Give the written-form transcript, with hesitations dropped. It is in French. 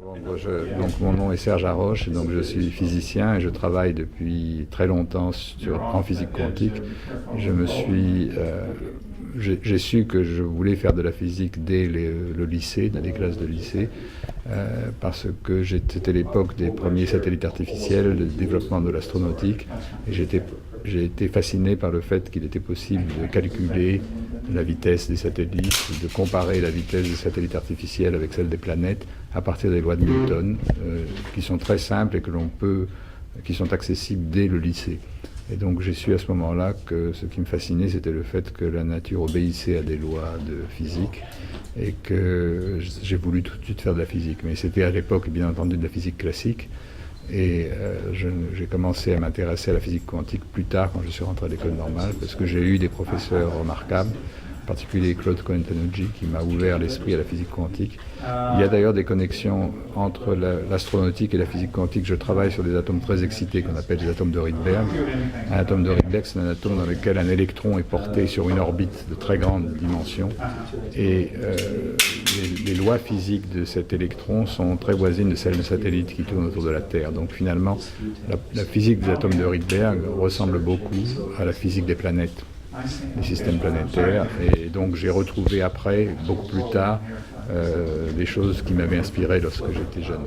Donc mon nom est Serge Haroche, donc je suis physicien et je travaille depuis très longtemps en physique quantique. J'ai su que je voulais faire de la physique dès le lycée, dans les classes de lycée, parce que c'était l'époque des premiers satellites artificiels, le développement de l'astronautique, et j'ai été fasciné par le fait qu'il était possible de calculer la vitesse des satellites, de comparer la vitesse des satellites artificiels avec celle des planètes à partir des lois de Newton, qui sont très simples et qui sont accessibles dès le lycée. Et donc j'ai su à ce moment-là que ce qui me fascinait, c'était le fait que la nature obéissait à des lois de physique et que j'ai voulu tout de suite faire de la physique. Mais c'était à l'époque, bien entendu, de la physique classique. Et j'ai commencé à m'intéresser à la physique quantique plus tard, quand je suis rentré à l'école normale, parce que j'ai eu des professeurs remarquables, en particulier Claude Cohen-Tanucci, qui m'a ouvert l'esprit à la physique quantique. Il y a d'ailleurs des connexions entre l'astronautique et la physique quantique. Je travaille sur des atomes très excités qu'on appelle les atomes de Rydberg. Un atome de Rydberg, c'est un atome dans lequel un électron est porté sur une orbite de très grande dimension. Et les lois physiques de cet électron sont très voisines de celles d'un satellite qui tourne autour de la Terre. Donc finalement, la physique des atomes de Rydberg ressemble beaucoup à la physique des planètes, des systèmes planétaires. Et donc j'ai retrouvé après, beaucoup plus tard, des choses qui m'avaient inspiré lorsque j'étais jeune.